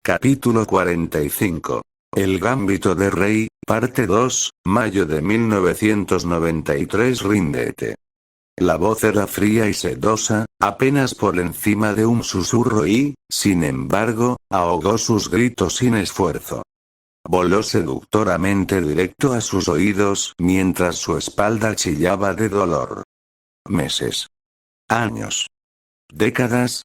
Capítulo 45. El Gambito de Rey, parte 2, mayo de 1993. Ríndete. La voz era fría y sedosa, apenas por encima de un susurro y, sin embargo, ahogó sus gritos sin esfuerzo. Voló seductoramente directo a sus oídos mientras su espalda chillaba de dolor. Meses. Años. Décadas.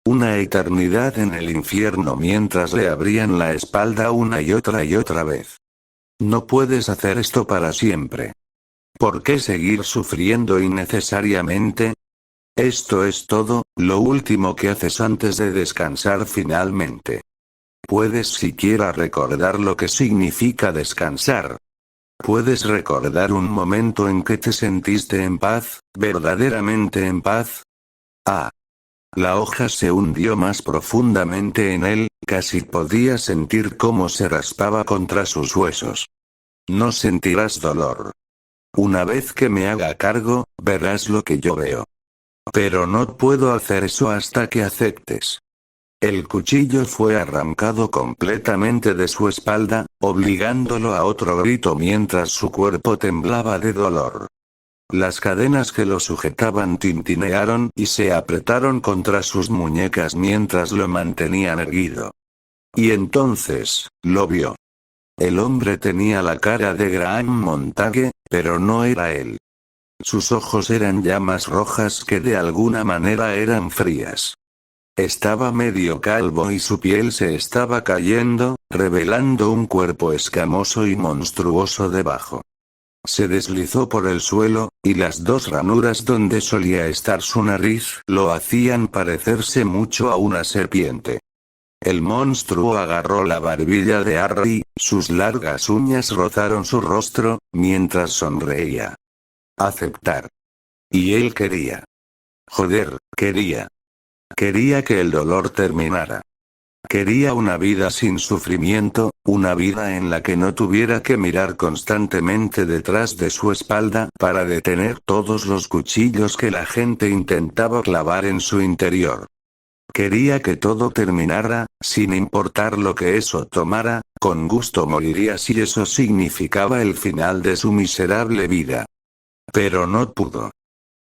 Una eternidad en el infierno mientras le abrían la espalda una y otra vez. No puedes hacer esto para siempre. ¿Por qué seguir sufriendo innecesariamente? Esto es todo, lo último que haces antes de descansar finalmente. ¿Puedes siquiera recordar lo que significa descansar? ¿Puedes recordar un momento en que te sentiste en paz, verdaderamente en paz? Ah. La hoja se hundió más profundamente en él, casi podía sentir cómo se raspaba contra sus huesos. No sentirás dolor. Una vez que me haga cargo, verás lo que yo veo. Pero no puedo hacer eso hasta que aceptes. El cuchillo fue arrancado completamente de su espalda, obligándolo a otro grito mientras su cuerpo temblaba de dolor. Las cadenas que lo sujetaban tintinearon y se apretaron contra sus muñecas mientras lo mantenían erguido. Y entonces, lo vio. El hombre tenía la cara de Graham Montague, pero no era él. Sus ojos eran llamas rojas que de alguna manera eran frías. Estaba medio calvo y su piel se estaba cayendo, revelando un cuerpo escamoso y monstruoso debajo. Se deslizó por el suelo, y las dos ranuras donde solía estar su nariz lo hacían parecerse mucho a una serpiente. El monstruo agarró la barbilla de Harry, sus largas uñas rozaron su rostro, mientras sonreía. Aceptar. Y él quería. Joder, quería. Quería que el dolor terminara. Quería una vida sin sufrimiento, una vida en la que no tuviera que mirar constantemente detrás de su espalda para detener todos los cuchillos que la gente intentaba clavar en su interior. Quería que todo terminara, sin importar lo que eso tomara, con gusto moriría si eso significaba el final de su miserable vida. Pero no pudo.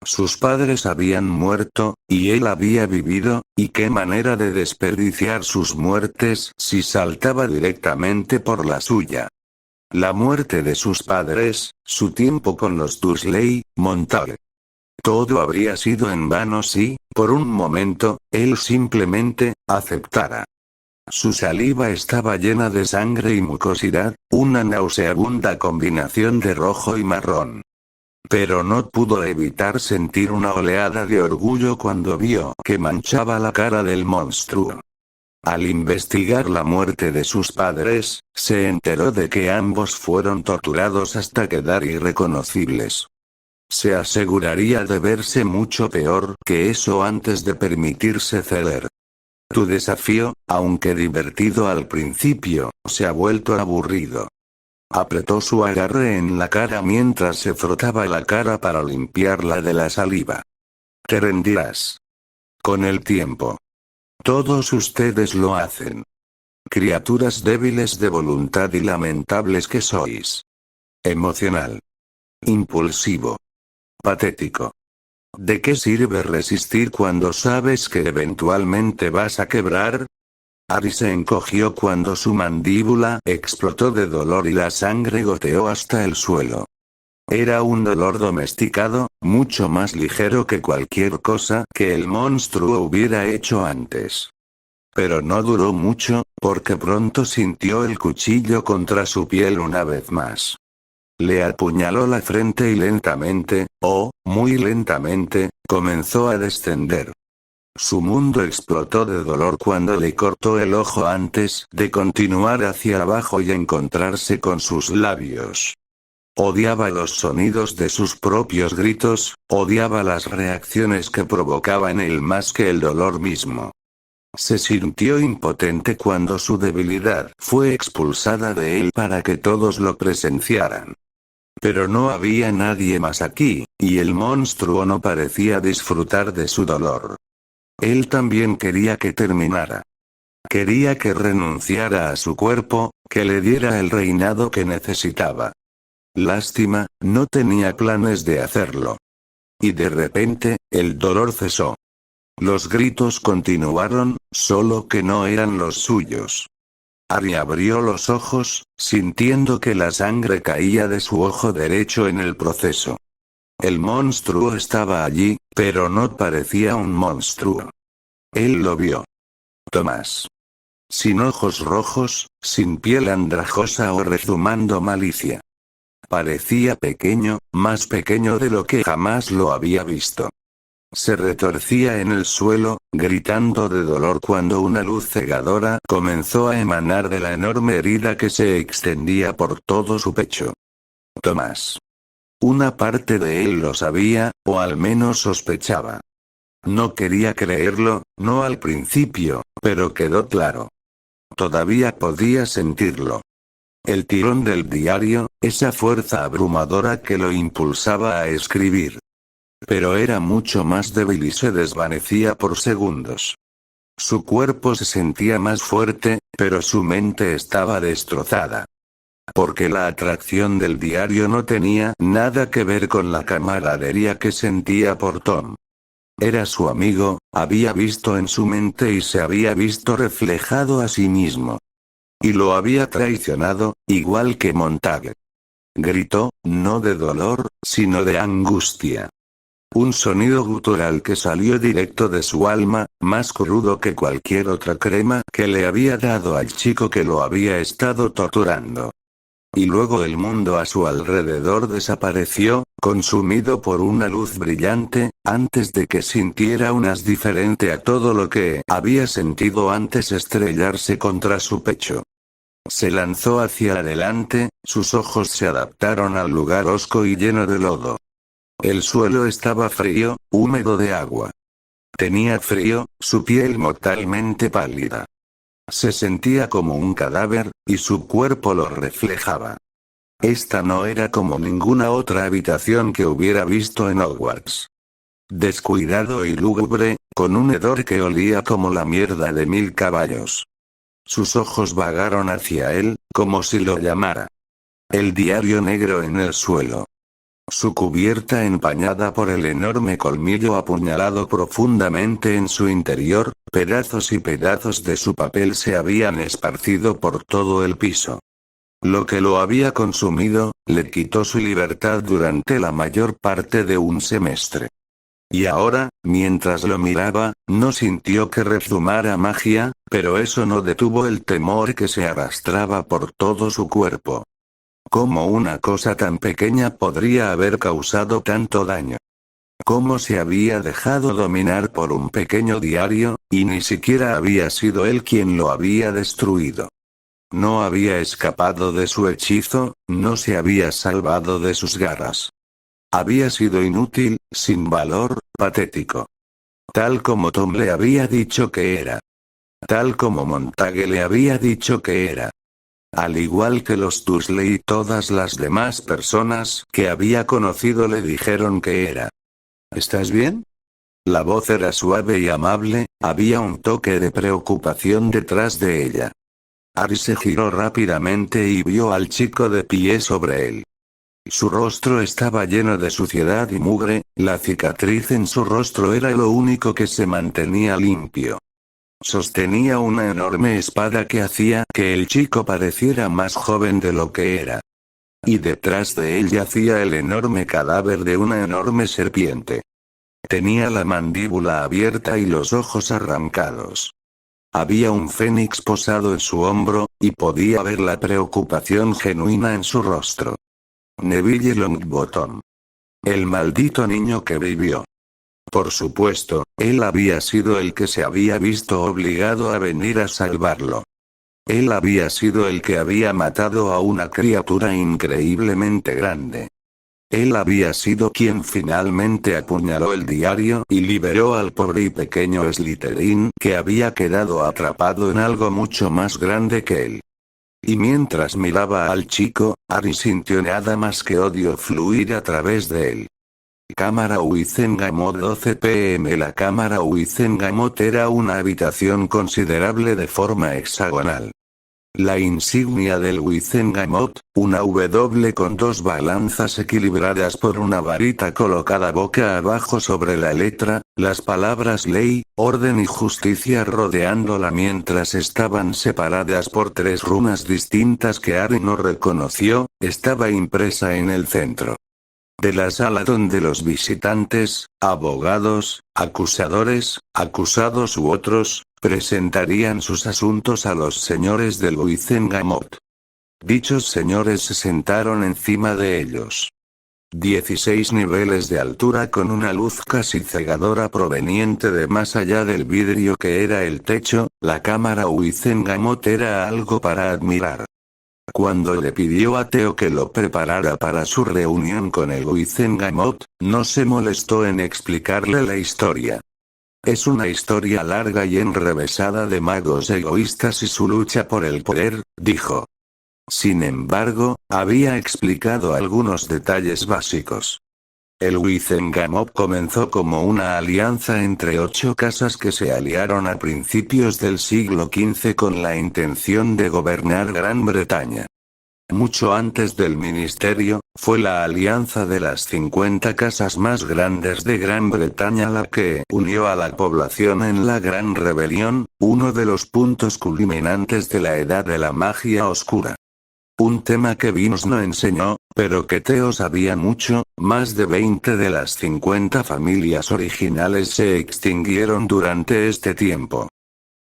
Sus padres habían muerto, y él había vivido, y qué manera de desperdiciar sus muertes si saltaba directamente por la suya. La muerte de sus padres, su tiempo con los Dursley, Montague. Todo habría sido en vano si, por un momento, él simplemente aceptara. Su saliva estaba llena de sangre y mucosidad, una nauseabunda combinación de rojo y marrón. Pero no pudo evitar sentir una oleada de orgullo cuando vio que manchaba la cara del monstruo. Al investigar la muerte de sus padres, se enteró de que ambos fueron torturados hasta quedar irreconocibles. Se aseguraría de verse mucho peor que eso antes de permitirse ceder. Tu desafío, aunque divertido al principio, se ha vuelto aburrido. Apretó su agarre en la cara mientras se frotaba la cara para limpiarla de la saliva. Te rendirás. Con el tiempo. Todos ustedes lo hacen. Criaturas débiles de voluntad y lamentables que sois. Emocional. Impulsivo. Patético. ¿De qué sirve resistir cuando sabes que eventualmente vas a quebrar? Harry se encogió cuando su mandíbula explotó de dolor y la sangre goteó hasta el suelo. Era un dolor domesticado, mucho más ligero que cualquier cosa que el monstruo hubiera hecho antes. Pero no duró mucho, porque pronto sintió el cuchillo contra su piel una vez más. Le apuñaló la frente y lentamente, muy lentamente, comenzó a descender. Su mundo explotó de dolor cuando le cortó el ojo antes de continuar hacia abajo y encontrarse con sus labios. Odiaba los sonidos de sus propios gritos, odiaba las reacciones que provocaba en él más que el dolor mismo. Se sintió impotente cuando su debilidad fue expulsada de él para que todos lo presenciaran. Pero no había nadie más aquí, y el monstruo no parecía disfrutar de su dolor. Él también quería que terminara. Quería que renunciara a su cuerpo, que le diera el reinado que necesitaba. Lástima, no tenía planes de hacerlo. Y de repente, el dolor cesó. Los gritos continuaron, solo que no eran los suyos. Ari abrió los ojos, sintiendo que la sangre caía de su ojo derecho en el proceso. El monstruo estaba allí, pero no parecía un monstruo. Él lo vio. Tomás. Sin ojos rojos, sin piel andrajosa o rezumando malicia. Parecía pequeño, más pequeño de lo que jamás lo había visto. Se retorcía en el suelo, gritando de dolor cuando una luz cegadora comenzó a emanar de la enorme herida que se extendía por todo su pecho. Tomás. Una parte de él lo sabía, o al menos sospechaba. No quería creerlo, no al principio, pero quedó claro. Todavía podía sentirlo. El tirón del diario, esa fuerza abrumadora que lo impulsaba a escribir. Pero era mucho más débil y se desvanecía por segundos. Su cuerpo se sentía más fuerte, pero su mente estaba destrozada. Porque la atracción del diario no tenía nada que ver con la camaradería que sentía por Tom. Era su amigo, había visto en su mente y se había visto reflejado a sí mismo. Y lo había traicionado, igual que Montague. Gritó, no de dolor, sino de angustia. Un sonido gutural que salió directo de su alma, más crudo que cualquier otra crema que le había dado al chico que lo había estado torturando. Y luego el mundo a su alrededor desapareció, consumido por una luz brillante, antes de que sintiera un as diferente a todo lo que había sentido antes estrellarse contra su pecho. Se lanzó hacia adelante, sus ojos se adaptaron al lugar hosco y lleno de lodo. El suelo estaba frío, húmedo de agua. Tenía frío, su piel mortalmente pálida. Se sentía como un cadáver, y su cuerpo lo reflejaba. Esta no era como ninguna otra habitación que hubiera visto en Hogwarts. Descuidado y lúgubre, con un hedor que olía como la mierda de 1000 caballos. Sus ojos vagaron hacia él, como si lo llamara. El diario negro en el suelo. Su cubierta empañada por el enorme colmillo apuñalado profundamente en su interior, pedazos y pedazos de su papel se habían esparcido por todo el piso. Lo que lo había consumido, le quitó su libertad durante la mayor parte de un semestre. Y ahora, mientras lo miraba, no sintió que rezumara magia, pero eso no detuvo el temor que se arrastraba por todo su cuerpo. ¿Cómo una cosa tan pequeña podría haber causado tanto daño? ¿Cómo se había dejado dominar por un pequeño diario, y ni siquiera había sido él quien lo había destruido? No había escapado de su hechizo, no se había salvado de sus garras. Había sido inútil, sin valor, patético. Tal como Tom le había dicho que era. Tal como Montague le había dicho que era. Al igual que los Dursley y todas las demás personas que había conocido le dijeron que era. ¿Estás bien? La voz era suave y amable, había un toque de preocupación detrás de ella. Harry se giró rápidamente y vio al chico de pie sobre él. Su rostro estaba lleno de suciedad y mugre, la cicatriz en su rostro era lo único que se mantenía limpio. Sostenía una enorme espada que hacía que el chico pareciera más joven de lo que era. Y detrás de él yacía el enorme cadáver de una enorme serpiente. Tenía la mandíbula abierta y los ojos arrancados. Había un fénix posado en su hombro, y podía ver la preocupación genuina en su rostro. Neville Longbottom. El maldito niño que vivió. Por supuesto, él había sido el que se había visto obligado a venir a salvarlo. Él había sido el que había matado a una criatura increíblemente grande. Él había sido quien finalmente apuñaló el diario y liberó al pobre y pequeño Slytherin que había quedado atrapado en algo mucho más grande que él. Y mientras miraba al chico, Harry sintió nada más que odio fluir a través de él. Cámara Wizengamot 12 pm. La cámara Wizengamot era una habitación considerable de forma hexagonal. La insignia del Wizengamot, una W con dos balanzas equilibradas por una varita colocada boca abajo sobre la letra, las palabras ley, orden y justicia rodeándola mientras estaban separadas por tres runas distintas que Ari no reconoció, estaba impresa en el centro de la sala donde los visitantes, abogados, acusadores, acusados u otros, presentarían sus asuntos a los señores del Wizengamot. Dichos señores se sentaron encima de ellos. 16 niveles de altura con una luz casi cegadora proveniente de más allá del vidrio que era el techo, la cámara Wizengamot era algo para admirar. Cuando le pidió a Theo que lo preparara para su reunión con el Wizengamot, no se molestó en explicarle la historia. Es una historia larga y enrevesada de magos egoístas y su lucha por el poder, dijo. Sin embargo, había explicado algunos detalles básicos. El Wizengamot comenzó como una alianza entre 8 casas que se aliaron a principios del siglo XV con la intención de gobernar Gran Bretaña. Mucho antes del ministerio, fue la alianza de las 50 casas más grandes de Gran Bretaña la que unió a la población en la Gran Rebelión, uno de los puntos culminantes de la Edad de la Magia Oscura. Un tema que Vince no enseñó, pero que Theo sabía mucho, más de 20 de las 50 familias originales se extinguieron durante este tiempo.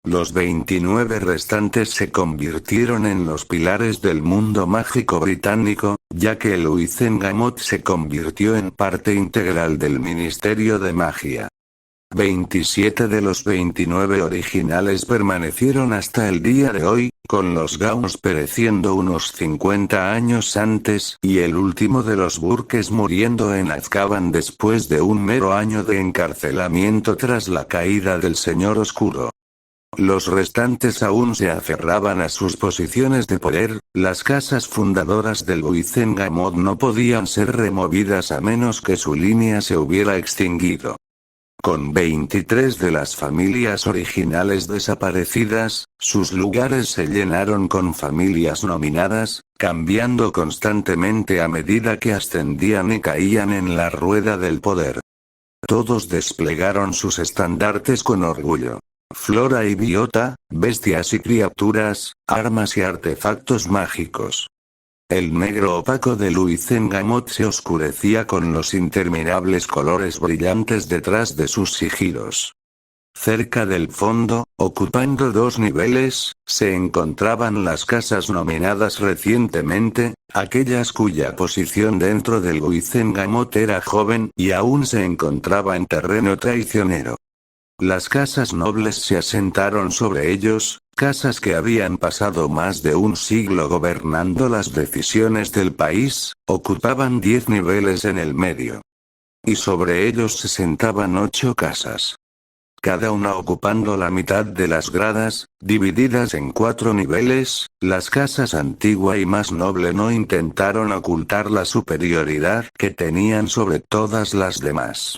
Los 29 restantes se convirtieron en los pilares del mundo mágico británico, ya que el Wizengamot se convirtió en parte integral del Ministerio de Magia. 27 de los 29 originales permanecieron hasta el día de hoy, con los Gauns pereciendo unos 50 años antes y el último de los Burkes muriendo en Azkaban después de un mero año de encarcelamiento tras la caída del Señor Oscuro. Los restantes aún se aferraban a sus posiciones de poder, las casas fundadoras del Wizengamot no podían ser removidas a menos que su línea se hubiera extinguido. Con 23 de las familias originales desaparecidas, sus lugares se llenaron con familias nominadas, cambiando constantemente a medida que ascendían y caían en la rueda del poder. Todos desplegaron sus estandartes con orgullo. Flora y biota, bestias y criaturas, armas y artefactos mágicos. El negro opaco del Wizengamot se oscurecía con los interminables colores brillantes detrás de sus sigilos. Cerca del fondo, ocupando 2 niveles, se encontraban las casas nominadas recientemente, aquellas cuya posición dentro del Wizengamot era joven y aún se encontraba en terreno traicionero. Las casas nobles se asentaron sobre ellos, casas que habían pasado más de un siglo gobernando las decisiones del país, ocupaban 10 niveles en el medio. Y sobre ellos se sentaban 8 casas. Cada una ocupando la mitad de las gradas, divididas en 4 niveles, las casas antigua y más noble no intentaron ocultar la superioridad que tenían sobre todas las demás.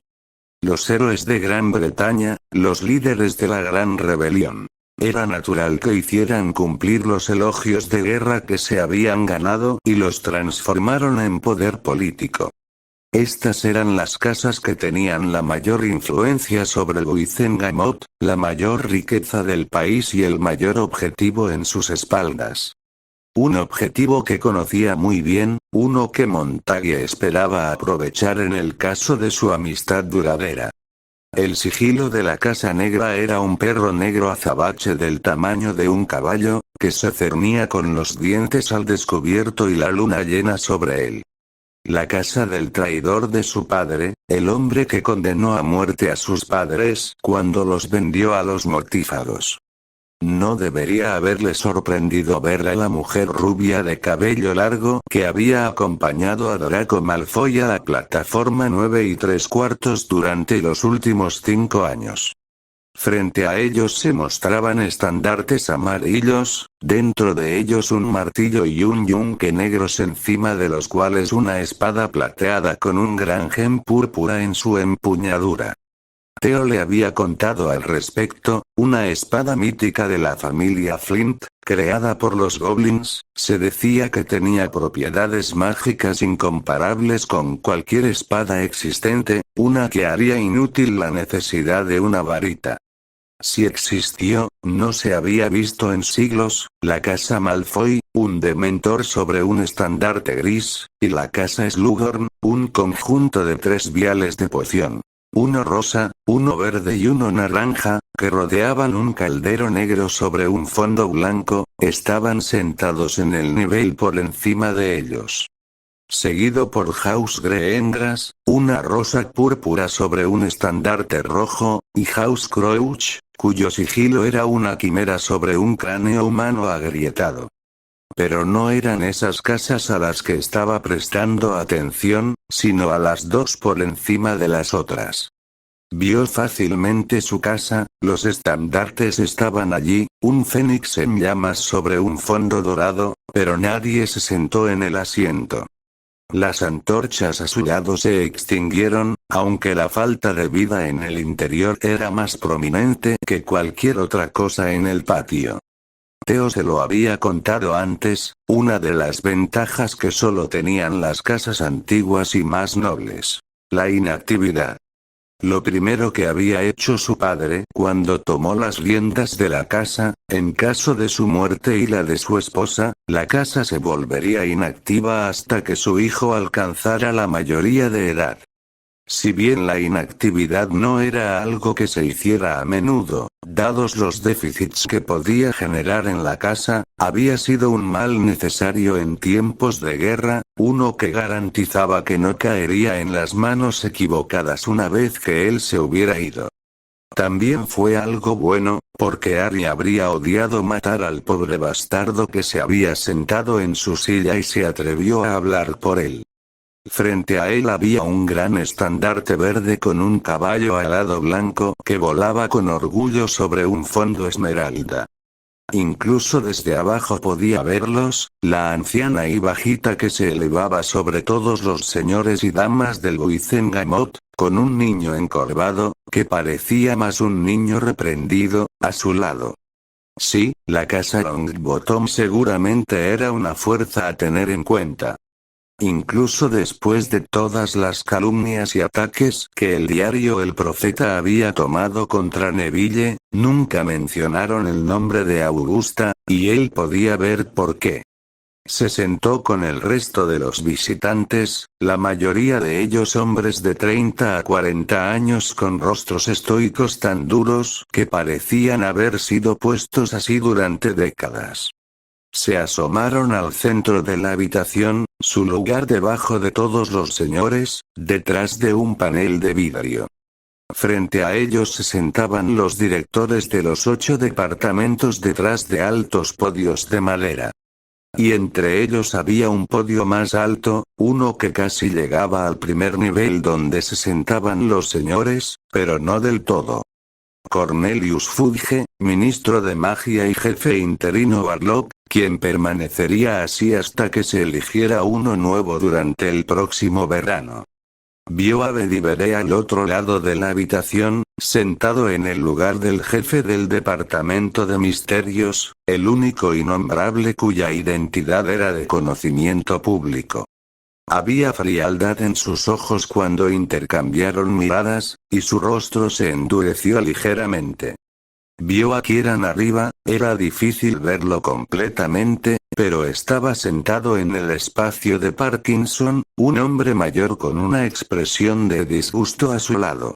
Los héroes de Gran Bretaña, los líderes de la Gran Rebelión. Era natural que hicieran cumplir los elogios de guerra que se habían ganado y los transformaron en poder político. Estas eran las casas que tenían la mayor influencia sobre el Wizengamot, la mayor riqueza del país y el mayor objetivo en sus espaldas. Un objetivo que conocía muy bien, uno que Montague esperaba aprovechar en el caso de su amistad duradera. El sigilo de la Casa Negra era un perro negro azabache del tamaño de un caballo, que se cernía con los dientes al descubierto y la luna llena sobre él. La casa del traidor de su padre, el hombre que condenó a muerte a sus padres cuando los vendió a los mortífagos. No debería haberle sorprendido ver a la mujer rubia de cabello largo que había acompañado a Draco Malfoy a la plataforma 9 3/4 durante los últimos 5 años. Frente a ellos se mostraban estandartes amarillos, dentro de ellos un martillo y un yunque negros encima de los cuales una espada plateada con un gran gem púrpura en su empuñadura. Theo le había contado al respecto, una espada mítica de la familia Flint, creada por los goblins, se decía que tenía propiedades mágicas incomparables con cualquier espada existente, una que haría inútil la necesidad de una varita. Si existió, no se había visto en siglos, la casa Malfoy, un dementor sobre un estandarte gris, y la casa Slughorn, un conjunto de 3 viales de poción. Uno rosa, uno verde y uno naranja, que rodeaban un caldero negro sobre un fondo blanco, estaban sentados en el nivel por encima de ellos. Seguido por House Greengrass, una rosa púrpura sobre un estandarte rojo, y House Crouch, cuyo sigilo era una quimera sobre un cráneo humano agrietado. Pero no eran esas casas a las que estaba prestando atención, sino a las 2 por encima de las otras. Vio fácilmente su casa, los estandartes estaban allí, un fénix en llamas sobre un fondo dorado, pero nadie se sentó en el asiento. Las antorchas a su lado se extinguieron, aunque la falta de vida en el interior era más prominente que cualquier otra cosa en el patio. Theo se lo había contado antes, una de las ventajas que solo tenían las casas antiguas y más nobles: la inactividad. Lo primero que había hecho su padre cuando tomó las riendas de la casa, en caso de su muerte y la de su esposa, la casa se volvería inactiva hasta que su hijo alcanzara la mayoría de edad. Si bien la inactividad no era algo que se hiciera a menudo, dados los déficits que podía generar en la casa, había sido un mal necesario en tiempos de guerra, uno que garantizaba que no caería en las manos equivocadas una vez que él se hubiera ido. También fue algo bueno, porque Harry habría odiado matar al pobre bastardo que se había sentado en su silla y se atrevió a hablar por él. Frente a él había un gran estandarte verde con un caballo alado blanco que volaba con orgullo sobre un fondo esmeralda. Incluso desde abajo podía verlos, la anciana y bajita que se elevaba sobre todos los señores y damas del Wizengamot, con un niño encorvado, que parecía más un niño reprendido, a su lado. Sí, la casa Longbottom seguramente era una fuerza a tener en cuenta. Incluso después de todas las calumnias y ataques que el diario El Profeta había tomado contra Neville, nunca mencionaron el nombre de Augusta, y él podía ver por qué. Se sentó con el resto de los visitantes, la mayoría de ellos hombres de 30 a 40 años con rostros estoicos tan duros que parecían haber sido puestos así durante décadas. Se asomaron al centro de la habitación, su lugar debajo de todos los señores, detrás de un panel de vidrio. Frente a ellos se sentaban los directores de los 8 departamentos detrás de altos podios de madera. Y entre ellos había un podio más alto, uno que casi llegaba al primer nivel donde se sentaban los señores, pero no del todo. Cornelius Fudge, ministro de magia y jefe interino Barlock, quien permanecería así hasta que se eligiera uno nuevo durante el próximo verano. Vio a Bedivere al otro lado de la habitación, sentado en el lugar del jefe del departamento de misterios, el único innombrable cuya identidad era de conocimiento público. Había frialdad en sus ojos cuando intercambiaron miradas, y su rostro se endureció ligeramente. Vio a Kieran arriba, era difícil verlo completamente, pero estaba sentado en el espacio de Parkinson, un hombre mayor con una expresión de disgusto a su lado.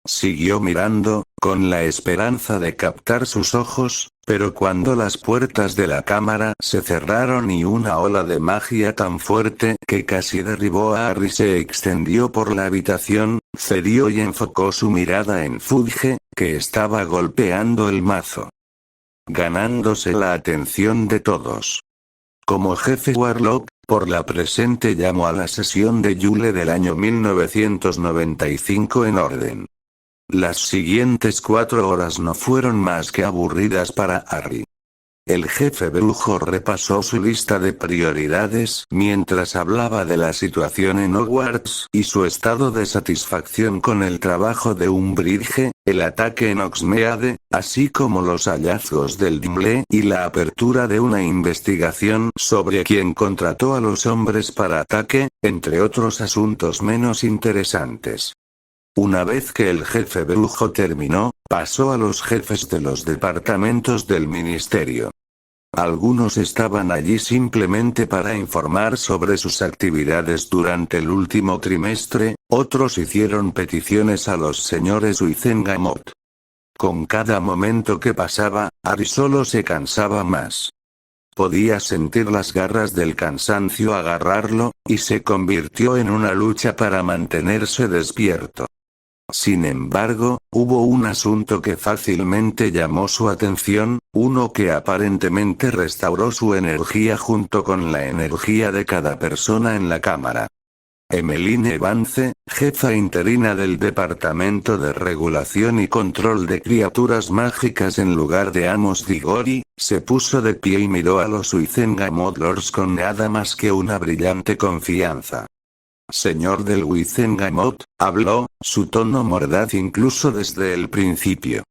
Siguió mirando, con la esperanza de captar sus ojos, pero cuando las puertas de la cámara se cerraron y una ola de magia tan fuerte que casi derribó a Harry se extendió por la habitación, cedió y enfocó su mirada en Fudge, que estaba golpeando el mazo, ganándose la atención de todos. Como jefe Warlock, por la presente llamó a la sesión de Yule del año 1995 en orden. Las siguientes 4 horas no fueron más que aburridas para Harry. El jefe brujo repasó su lista de prioridades mientras hablaba de la situación en Hogwarts y su estado de satisfacción con el trabajo de Umbridge, el ataque en Hogsmeade, así como los hallazgos del Dimble y la apertura de una investigación sobre quién contrató a los hombres para ataque, entre otros asuntos menos interesantes. Una vez que el jefe brujo terminó, pasó a los jefes de los departamentos del ministerio. Algunos estaban allí simplemente para informar sobre sus actividades durante el último trimestre, otros hicieron peticiones a los señores Wizengamot. Con cada momento que pasaba, Harry solo se cansaba más. Podía sentir las garras del cansancio agarrarlo, y se convirtió en una lucha para mantenerse despierto. Sin embargo, hubo un asunto que fácilmente llamó su atención, uno que aparentemente restauró su energía junto con la energía de cada persona en la cámara. Emmeline Vance, jefa interina del Departamento de Regulación y Control de Criaturas Mágicas en lugar de Amos Diggory, se puso de pie y miró a los Wizengamot Lords con nada más que una brillante confianza. Señor del Wizengamot, habló, su tono mordaz incluso desde el principio.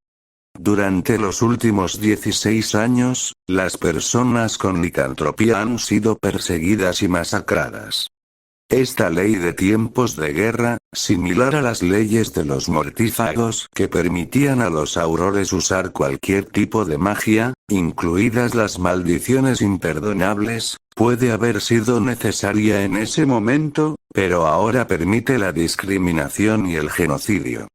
Durante los últimos 16 años, las personas con licantropía han sido perseguidas y masacradas. Esta ley de tiempos de guerra, similar a las leyes de los mortífagos que permitían a los aurores usar cualquier tipo de magia, incluidas las maldiciones imperdonables, puede haber sido necesaria en ese momento, pero ahora permite la discriminación y el genocidio.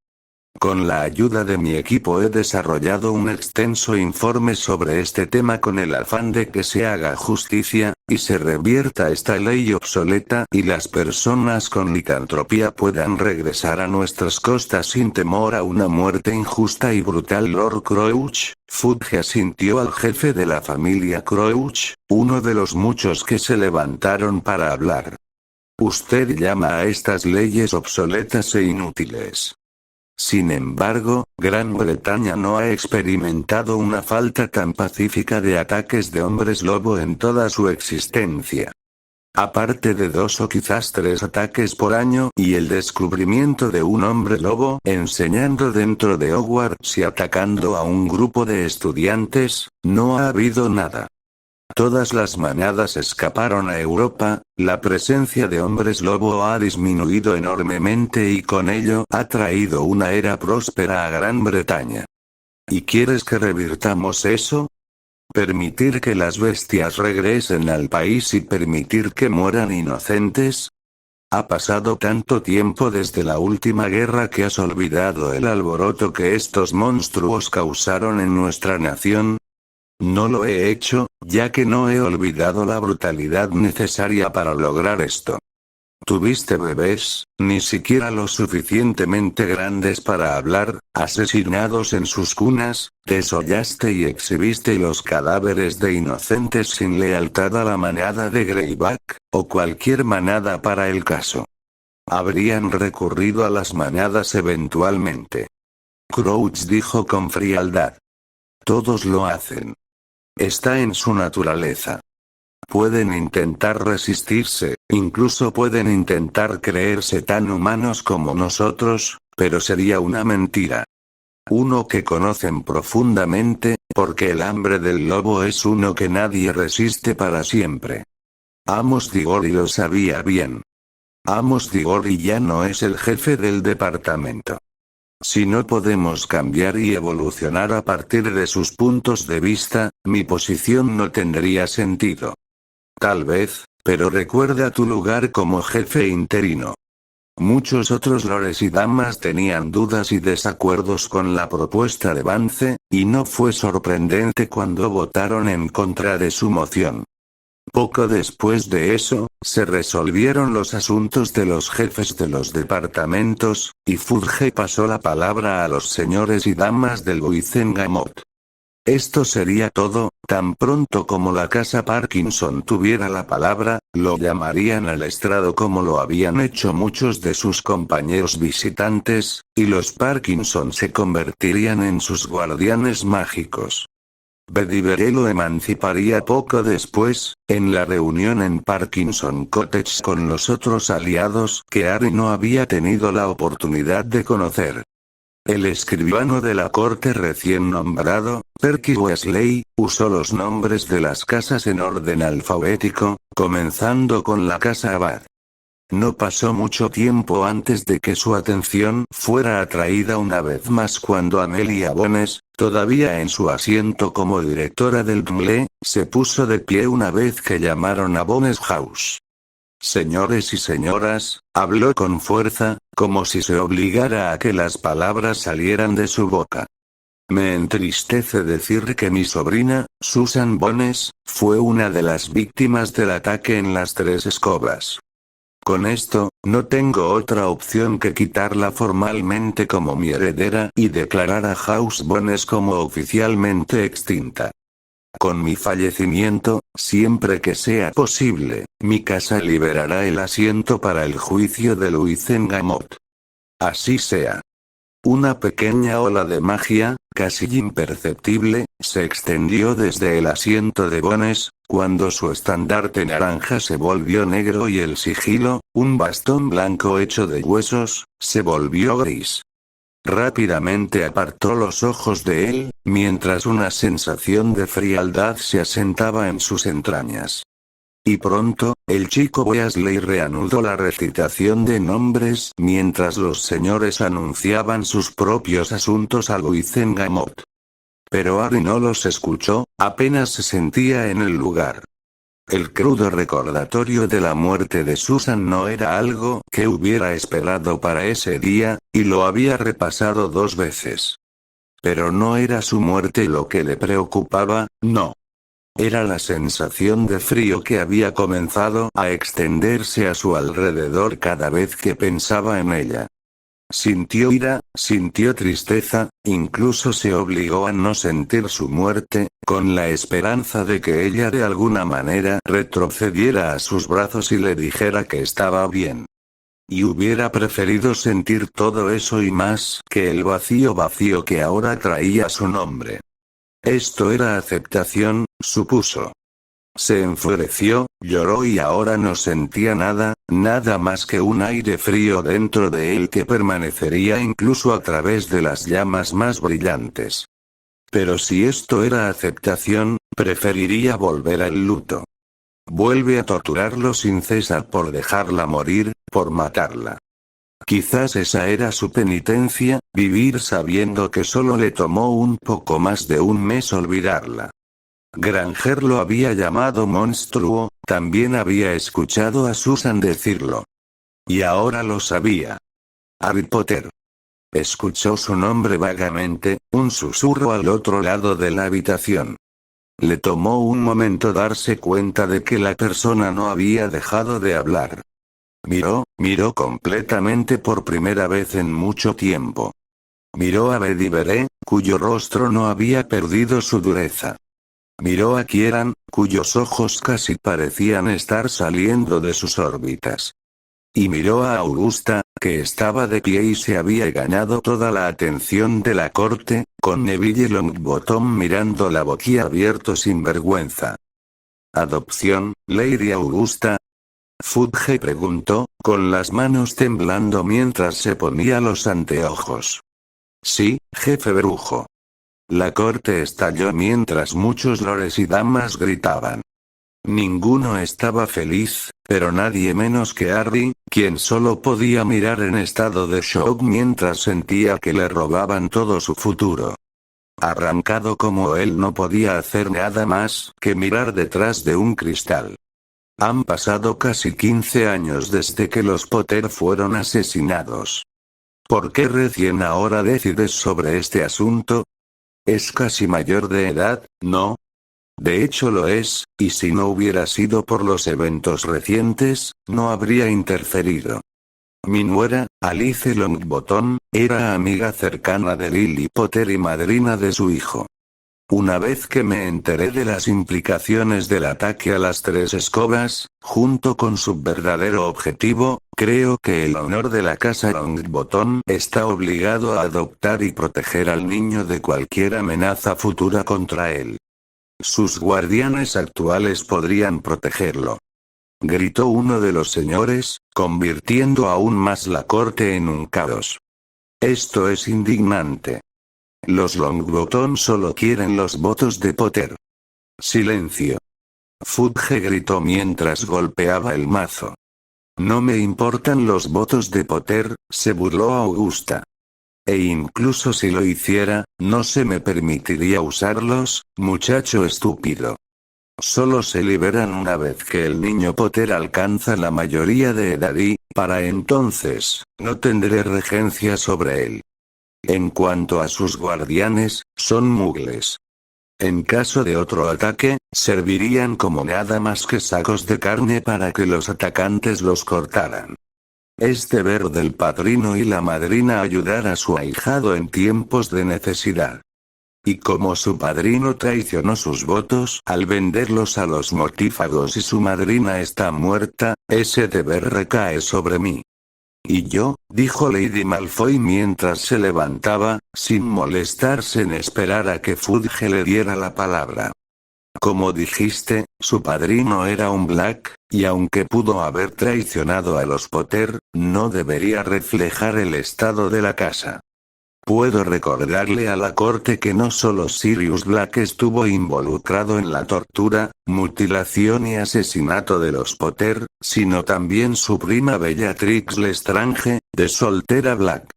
Con la ayuda de mi equipo he desarrollado un extenso informe sobre este tema con el afán de que se haga justicia, y se revierta esta ley obsoleta y las personas con licantropía puedan regresar a nuestras costas sin temor a una muerte injusta y brutal. Lord Crouch, Fudge asintió al jefe de la familia Crouch, uno de los muchos que se levantaron para hablar. Usted llama a estas leyes obsoletas e inútiles. Sin embargo, Gran Bretaña no ha experimentado una falta tan pacífica de ataques de hombres lobo en toda su existencia. Aparte de 2 o quizás 3 ataques por año y el descubrimiento de un hombre lobo enseñando dentro de Hogwarts y atacando a un grupo de estudiantes, no ha habido nada. Todas las manadas escaparon a Europa, la presencia de hombres lobo ha disminuido enormemente y con ello ha traído una era próspera a Gran Bretaña. ¿Y quieres que revirtamos eso? ¿Permitir que las bestias regresen al país y permitir que mueran inocentes? Ha pasado tanto tiempo desde la última guerra que has olvidado el alboroto que estos monstruos causaron en nuestra nación. No lo he hecho, ya que no he olvidado la brutalidad necesaria para lograr esto. Tuviste bebés, ni siquiera lo suficientemente grandes para hablar, asesinados en sus cunas, desollaste y exhibiste los cadáveres de inocentes sin lealtad a la manada de Greyback, o cualquier manada para el caso. Habrían recurrido a las manadas eventualmente. Crouch dijo con frialdad. Todos lo hacen. Está en su naturaleza. Pueden intentar resistirse, incluso pueden intentar creerse tan humanos como nosotros, pero sería una mentira. Uno que conocen profundamente, porque el hambre del lobo es uno que nadie resiste para siempre. Amos Diggory lo sabía bien. Amos Diggory ya no es el jefe del departamento. Si no podemos cambiar y evolucionar a partir de sus puntos de vista, mi posición no tendría sentido. Tal vez, pero recuerda tu lugar como jefe interino. Muchos otros lores y damas tenían dudas y desacuerdos con la propuesta de Vance, y no fue sorprendente cuando votaron en contra de su moción. Poco después de eso, se resolvieron los asuntos de los jefes de los departamentos, y Fudge pasó la palabra a los señores y damas del Wizengamot. Esto sería todo. Tan pronto como la casa Parkinson tuviera la palabra, lo llamarían al estrado como lo habían hecho muchos de sus compañeros visitantes, y los Parkinson se convertirían en sus guardianes mágicos. Bedivere lo emanciparía poco después, en la reunión en Parkinson Cottage con los otros aliados que Harry no había tenido la oportunidad de conocer. El escribano de la corte recién nombrado, Percy Weasley, usó los nombres de las casas en orden alfabético, comenzando con la casa Abad. No pasó mucho tiempo antes de que su atención fuera atraída una vez más cuando Amelia Bones, todavía en su asiento como directora del DMLE, se puso de pie una vez que llamaron a Bones House. Señores y señoras, habló con fuerza, como si se obligara a que las palabras salieran de su boca. Me entristece decir que mi sobrina, Susan Bones, fue una de las víctimas del ataque en las Tres Escobas. Con esto, no tengo otra opción que quitarla formalmente como mi heredera y declarar a House Bones como oficialmente extinta. Con mi fallecimiento, siempre que sea posible, mi casa liberará el asiento para el juicio de Luizengamot. Así sea. Una pequeña ola de magia, casi imperceptible, se extendió desde el asiento de Bones, cuando su estandarte naranja se volvió negro y el sigilo, un bastón blanco hecho de huesos, se volvió gris. Rápidamente apartó los ojos de él, mientras una sensación de frialdad se asentaba en sus entrañas. Y pronto, el chico Weasley reanudó la recitación de nombres mientras los señores anunciaban sus propios asuntos a Luizengamot. Pero Harry no los escuchó, apenas se sentía en el lugar. El crudo recordatorio de la muerte de Susan no era algo que hubiera esperado para ese día, y lo había repasado 2 veces. Pero no era su muerte lo que le preocupaba, no. Era la sensación de frío que había comenzado a extenderse a su alrededor cada vez que pensaba en ella. Sintió ira, sintió tristeza, incluso se obligó a no sentir su muerte, con la esperanza de que ella de alguna manera retrocediera a sus brazos y le dijera que estaba bien. Y hubiera preferido sentir todo eso y más que el vacío que ahora traía su nombre. Esto era aceptación, supuso. Se enfureció, lloró y ahora no sentía nada, nada más que un aire frío dentro de él que permanecería incluso a través de las llamas más brillantes. Pero si esto era aceptación, preferiría volver al luto. Vuelve a torturarlo sin cesar por dejarla morir, por matarla. Quizás esa era su penitencia, vivir sabiendo que solo le tomó un poco más de un mes olvidarla. Granger lo había llamado monstruo, también había escuchado a Susan decirlo. Y ahora lo sabía. Harry Potter. Escuchó su nombre vagamente, un susurro al otro lado de la habitación. Le tomó un momento darse cuenta de que la persona no había dejado de hablar. Miró completamente por primera vez en mucho tiempo. Miró a Bedivere, cuyo rostro no había perdido su dureza. Miró a Kieran, cuyos ojos casi parecían estar saliendo de sus órbitas. Y miró a Augusta, que estaba de pie y se había ganado toda la atención de la corte, con Neville Longbottom mirándola boquiabierto sin vergüenza. ¿Adopción, Lady Augusta? Fudge preguntó, con las manos temblando mientras se ponía los anteojos. Sí, jefe brujo. La corte estalló mientras muchos lores y damas gritaban. Ninguno estaba feliz, pero nadie menos que Harry, quien solo podía mirar en estado de shock mientras sentía que le robaban todo su futuro. Arrancado como él no podía hacer nada más que mirar detrás de un cristal. Han pasado casi 15 años desde que los Potter fueron asesinados. ¿Por qué recién ahora decides sobre este asunto? Es casi mayor de edad, ¿no? De hecho lo es, y si no hubiera sido por los eventos recientes, no habría interferido. Mi nuera, Alice Longbottom, era amiga cercana de Lily Potter y madrina de su hijo. Una vez que me enteré de las implicaciones del ataque a las tres escobas, junto con su verdadero objetivo, creo que el honor de la casa Longbottom está obligado a adoptar y proteger al niño de cualquier amenaza futura contra él. Sus guardianes actuales podrían protegerlo. Gritó uno de los señores, convirtiendo aún más la corte en un caos. Esto es indignante. Los Longbottom solo quieren los votos de Potter. Silencio. Fudge gritó mientras golpeaba el mazo. No me importan los votos de Potter, se burló Augusta. E incluso si lo hiciera, no se me permitiría usarlos, muchacho estúpido. Solo se liberan una vez que el niño Potter alcanza la mayoría de edad y, para entonces, no tendré regencia sobre él. En cuanto a sus guardianes, son muggles. En caso de otro ataque, servirían como nada más que sacos de carne para que los atacantes los cortaran. Es deber del padrino y la madrina ayudar a su ahijado en tiempos de necesidad. Y como su padrino traicionó sus votos al venderlos a los mortífagos y su madrina está muerta, ese deber recae sobre mí. Y yo, dijo Lady Malfoy mientras se levantaba, sin molestarse en esperar a que Fudge le diera la palabra. Como dijiste, su padrino era un Black, y aunque pudo haber traicionado a los Potter, no debería reflejar el estado de la casa. Puedo recordarle a la corte que no solo Sirius Black estuvo involucrado en la tortura, mutilación y asesinato de los Potter, sino también su prima Bellatrix Lestrange, de soltera Black.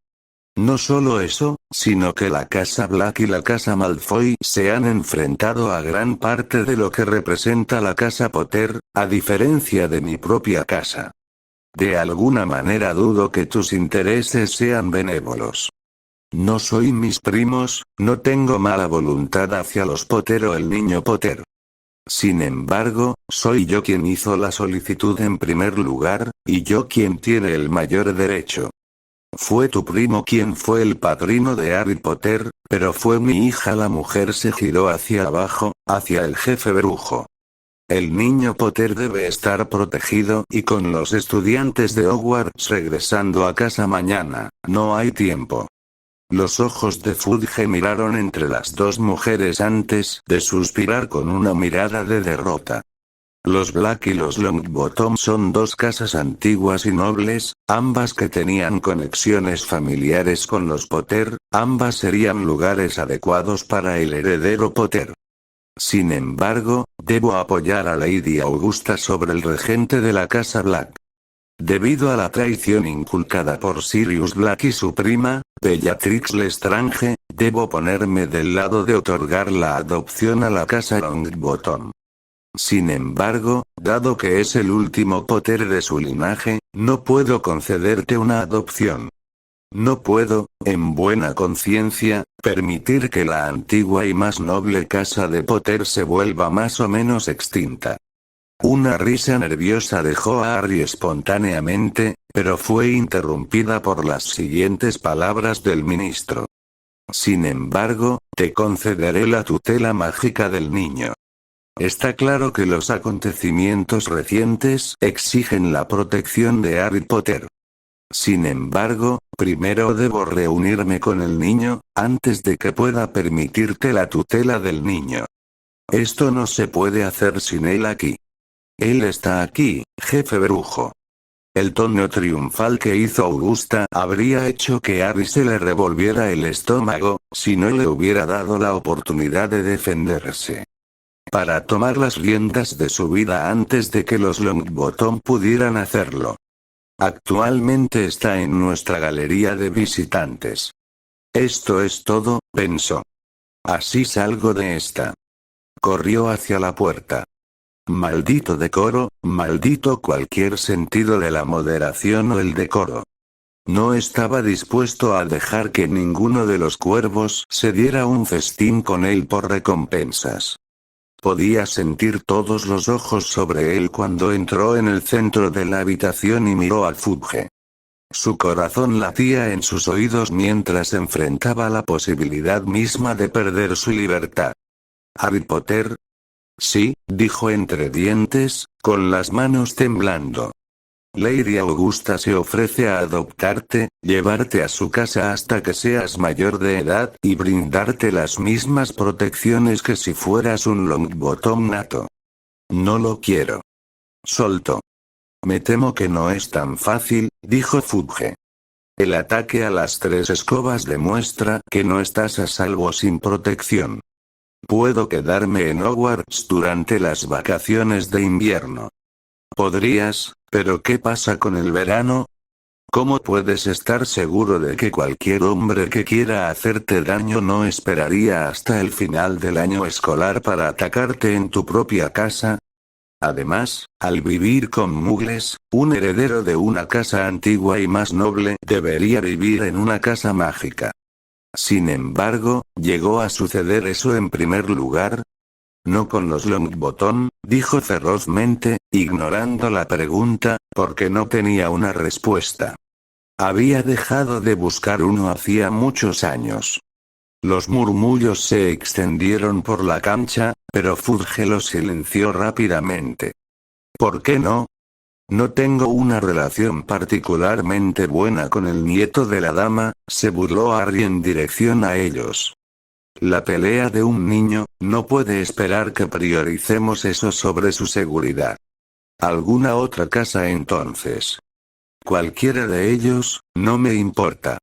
No solo eso, sino que la casa Black y la casa Malfoy se han enfrentado a gran parte de lo que representa la casa Potter, a diferencia de mi propia casa. De alguna manera dudo que tus intereses sean benévolos. No soy mis primos, no tengo mala voluntad hacia los Potter o el niño Potter. Sin embargo, soy yo quien hizo la solicitud en primer lugar, y yo quien tiene el mayor derecho. Fue tu primo quien fue el padrino de Harry Potter, pero fue mi hija. La mujer se giró hacia abajo, hacia el jefe brujo. El niño Potter debe estar protegido y con los estudiantes de Hogwarts regresando a casa mañana, no hay tiempo. Los ojos de Fudge miraron entre las dos mujeres antes de suspirar con una mirada de derrota. Los Black y los Longbottom son dos casas antiguas y nobles, ambas que tenían conexiones familiares con los Potter, ambas serían lugares adecuados para el heredero Potter. Sin embargo, debo apoyar a Lady Augusta sobre el regente de la casa Black. Debido a la traición inculcada por Sirius Black y su prima, Bellatrix Lestrange, debo ponerme del lado de otorgar la adopción a la casa Longbottom. Sin embargo, dado que es el último Potter de su linaje, no puedo concederte una adopción. No puedo, en buena conciencia, permitir que la antigua y más noble casa de Potter se vuelva más o menos extinta. Una risa nerviosa dejó a Harry espontáneamente, pero fue interrumpida por las siguientes palabras del ministro. Sin embargo, te concederé la tutela mágica del niño. Está claro que los acontecimientos recientes exigen la protección de Harry Potter. Sin embargo, primero debo reunirme con el niño, antes de que pueda permitirte la tutela del niño. Esto no se puede hacer sin él aquí. Él está aquí, jefe brujo. El tono triunfal que hizo Augusta habría hecho que Harry se le revolviera el estómago, si no le hubiera dado la oportunidad de defenderse. Para tomar las riendas de su vida antes de que los Longbottom pudieran hacerlo. Actualmente está en nuestra galería de visitantes. Esto es todo, pensó. Así salgo de esta. Corrió hacia la puerta. Maldito decoro, maldito cualquier sentido de la moderación o el decoro. No estaba dispuesto a dejar que ninguno de los cuervos se diera un festín con él por recompensas. Podía sentir todos los ojos sobre él cuando entró en el centro de la habitación y miró a Fudge. Su corazón latía en sus oídos mientras enfrentaba la posibilidad misma de perder su libertad. ¿Harry Potter? Sí, dijo entre dientes, con las manos temblando. Lady Augusta se ofrece a adoptarte, llevarte a su casa hasta que seas mayor de edad y brindarte las mismas protecciones que si fueras un Longbottom nato. No lo quiero. Soltó. Me temo que no es tan fácil, dijo Fudge. El ataque a las 3 escobas demuestra que no estás a salvo sin protección. Puedo quedarme en Hogwarts durante las vacaciones de invierno. Podrías, pero ¿qué pasa con el verano? ¿Cómo puedes estar seguro de que cualquier hombre que quiera hacerte daño no esperaría hasta el final del año escolar para atacarte en tu propia casa? Además, al vivir con muggles, un heredero de una casa antigua y más noble debería vivir en una casa mágica. Sin embargo, ¿llegó a suceder eso en primer lugar? No con los Longbottom, dijo ferozmente, ignorando la pregunta, porque no tenía una respuesta. Había dejado de buscar uno hacía muchos años. Los murmullos se extendieron por la cancha, pero Fudge los silenció rápidamente. ¿Por qué no? No tengo una relación particularmente buena con el nieto de la dama, se burló Harry en dirección a ellos. La pelea de un niño, no puede esperar que prioricemos eso sobre su seguridad. ¿Alguna otra casa entonces? Cualquiera de ellos, no me importa.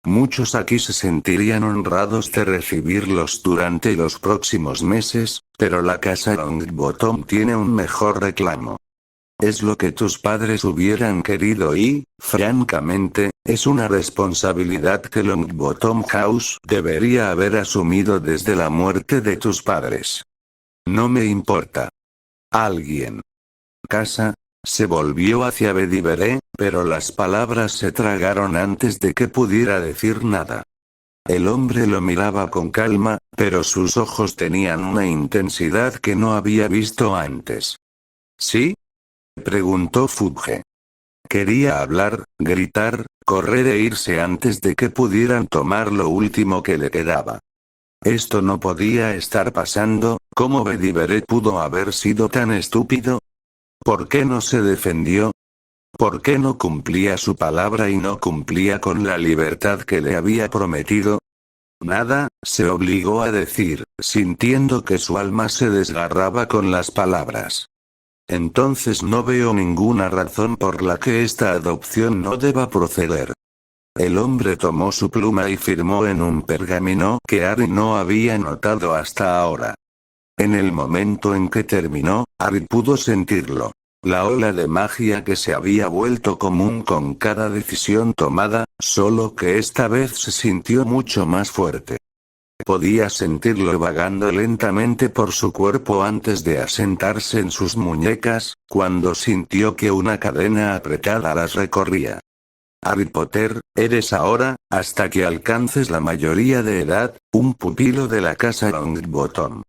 Muchos aquí se sentirían honrados de recibirlos durante los próximos meses, pero la casa Longbottom tiene un mejor reclamo. Es lo que tus padres hubieran querido y, francamente, es una responsabilidad que Longbottom House debería haber asumido desde la muerte de tus padres. No me importa. Alguien. Casa. Se volvió hacia Bedivere, pero las palabras se tragaron antes de que pudiera decir nada. El hombre lo miraba con calma, pero sus ojos tenían una intensidad que no había visto antes. ¿Sí? Preguntó Fudge. Quería hablar, gritar, correr e irse antes de que pudieran tomar lo último que le quedaba. Esto no podía estar pasando. ¿Cómo Bedivere pudo haber sido tan estúpido? ¿Por qué no se defendió? ¿Por qué no cumplía su palabra y no cumplía con la libertad que le había prometido? Nada, se obligó a decir, sintiendo que su alma se desgarraba con las palabras. Entonces no veo ninguna razón por la que esta adopción no deba proceder. El hombre tomó su pluma y firmó en un pergamino que Harry no había notado hasta ahora. En el momento en que terminó, Harry pudo sentirlo. La ola de magia que se había vuelto común con cada decisión tomada, solo que esta vez se sintió mucho más fuerte. Podía sentirlo vagando lentamente por su cuerpo antes de asentarse en sus muñecas, cuando sintió que una cadena apretada las recorría. Harry Potter, eres ahora, hasta que alcances la mayoría de edad, un pupilo de la casa Longbottom.